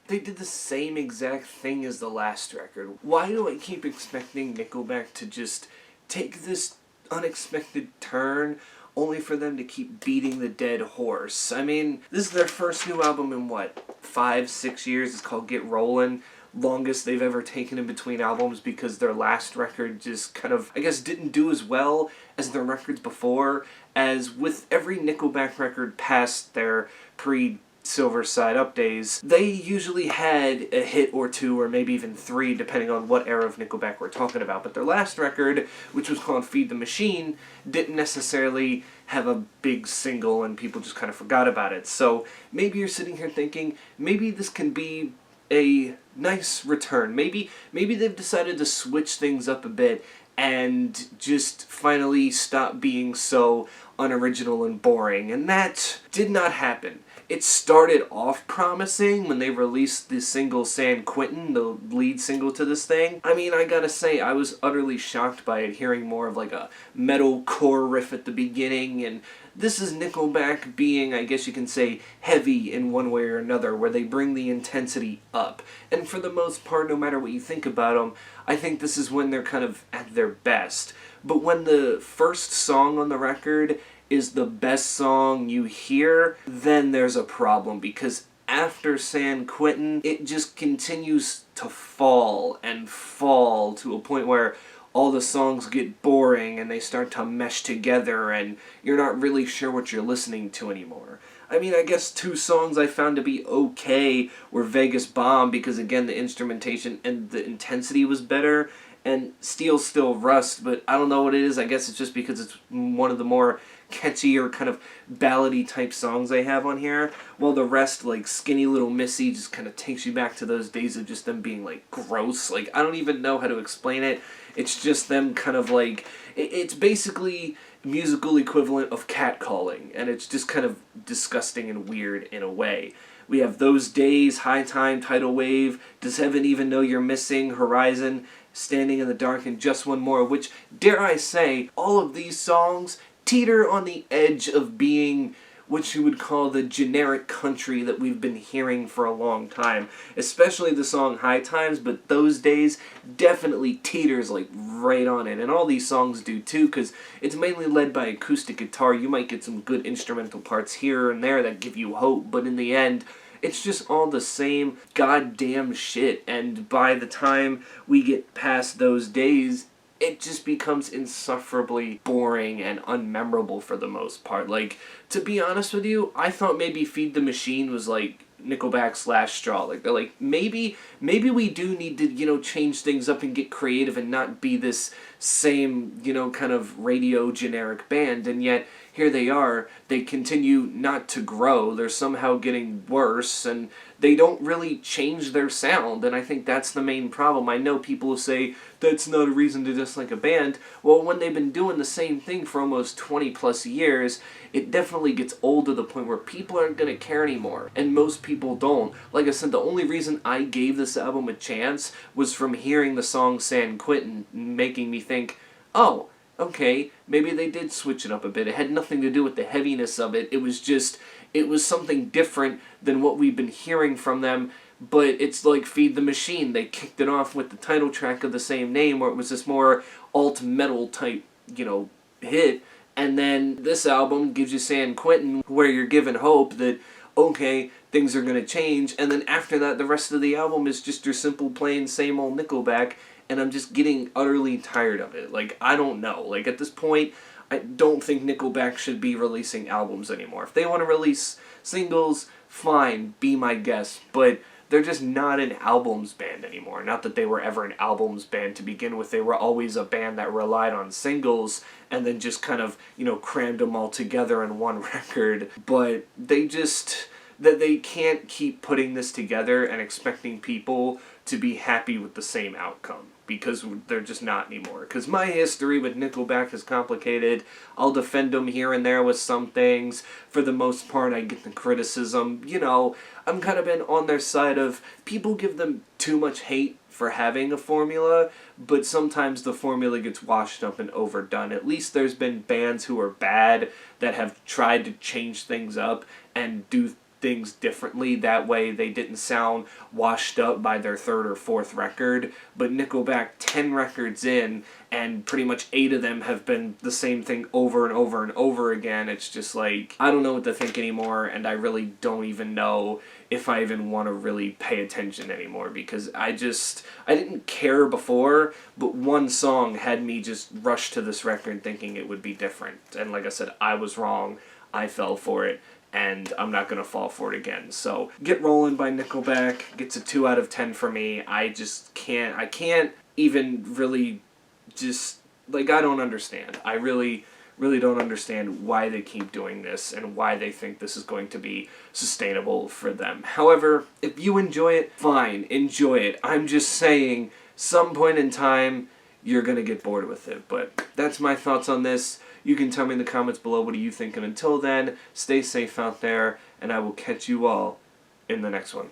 they did the same exact thing as the last record. Why do I keep expecting Nickelback to just take this unexpected turn only for them to keep beating the dead horse? I mean, this is their first new album in what, 5-6 years? It's called Get Rollin'. Longest they've ever taken in between albums because their last record just kind of, I guess, didn't do as well as their records before. As with every Nickelback record past their Silver Side Up days, they usually had a hit or two, or maybe even three, depending on what era of Nickelback we're talking about. But their last record, which was called Feed the Machine, didn't necessarily have a big single, and people just kind of forgot about it. So maybe you're sitting here thinking, maybe this can be a nice return. Maybe they've decided to switch things up a bit and just finally stop being so unoriginal and boring. And that did not happen. It started off promising when they released the single San Quentin, the lead single to this thing. I mean, I gotta say, I was utterly shocked by it, hearing more of like a metalcore riff at the beginning, and this is Nickelback being, I guess you can say, heavy in one way or another, where they bring the intensity up. And for the most part, no matter what you think about them, I think this is when they're kind of at their best. But when the first song on the record is the best song you hear, then there's a problem, because after San Quentin, it just continues to fall and fall to a point where all the songs get boring and they start to mesh together and you're not really sure what you're listening to anymore. I mean, I guess two songs I found to be okay were Vegas Bomb, because again, the instrumentation and the intensity was better, and Steel Still Rust, but I don't know what it is. I guess it's just because it's one of the more catchy or kind of ballady type songs they have on here, while the rest, like Skinny Little Missy, just kind of takes you back to those days of just them being like gross. Like, I don't even know how to explain it. It's just them kind of like, it's basically musical equivalent of catcalling, and it's just kind of disgusting and weird in a way. We have Those Days, High Time, Tidal Wave, Does Heaven Even Know You're Missing, Horizon, Standing in the Dark, and Just One More, which, dare I say, all of these songs teeter on the edge of being what you would call the generic country that we've been hearing for a long time. Especially the song High Times, but Those Days definitely teeters like right on it. And all these songs do too, because it's mainly led by acoustic guitar. You might get some good instrumental parts here and there that give you hope, but in the end, it's just all the same goddamn shit. And by the time we get past Those Days, it just becomes insufferably boring and unmemorable for the most part. Like, to be honest with you, I thought maybe Feed the Machine was like Nickelback's last straw. Like, they're like, maybe we do need to, change things up and get creative and not be this same, kind of radio generic band. And yet, here they are, they continue not to grow, they're somehow getting worse, and they don't really change their sound, and I think that's the main problem. I know people will say, that's not a reason to dislike a band. Well, when they've been doing the same thing for almost 20 plus years, it definitely gets old to the point where people aren't going to care anymore, and most people don't. Like I said, the only reason I gave this album a chance was from hearing the song San Quentin, making me think, oh, okay, maybe they did switch it up a bit. It had nothing to do with the heaviness of it. It was something different than what we've been hearing from them, but it's like Feed the Machine. They kicked it off with the title track of the same name, where it was this more alt-metal type, hit, and then this album gives you San Quentin, where you're given hope that, okay, things are going to change, and then after that, the rest of the album is just your simple, plain, same old Nickelback, and I'm just getting utterly tired of it. Like, I don't know. Like, at this point, I don't think Nickelback should be releasing albums anymore. If they want to release singles, fine, be my guest. But they're just not an albums band anymore. Not that they were ever an albums band to begin with. They were always a band that relied on singles and then just kind of, crammed them all together in one record. But they can't keep putting this together and expecting people to be happy with the same outcome, because they're just not anymore. Because my history with Nickelback is complicated. I'll defend them here and there with some things. For the most part, I get the criticism. I'm kind of been on their side of, people give them too much hate for having a formula, but sometimes the formula gets washed up and overdone. At least there's been bands who are bad that have tried to change things up and do things differently. That way they didn't sound washed up by their third or fourth record. But Nickelback, 10 records in, and pretty much 8 of them have been the same thing over and over and over again. It's just like, I don't know what to think anymore, and I really don't even know if I even want to really pay attention anymore, because I didn't care before, but one song had me just rush to this record thinking it would be different. And like I said, I was wrong. I fell for it, and I'm not going to fall for it again. So, Get Rollin' by Nickelback gets a 2 out of 10 for me. I can't even really just, like, I don't understand. I really don't understand why they keep doing this and why they think this is going to be sustainable for them. However, if you enjoy it, fine, enjoy it. I'm just saying, some point in time, you're going to get bored with it. But that's my thoughts on this. You can tell me in the comments below what do you think, and until then, stay safe out there, and I will catch you all in the next one.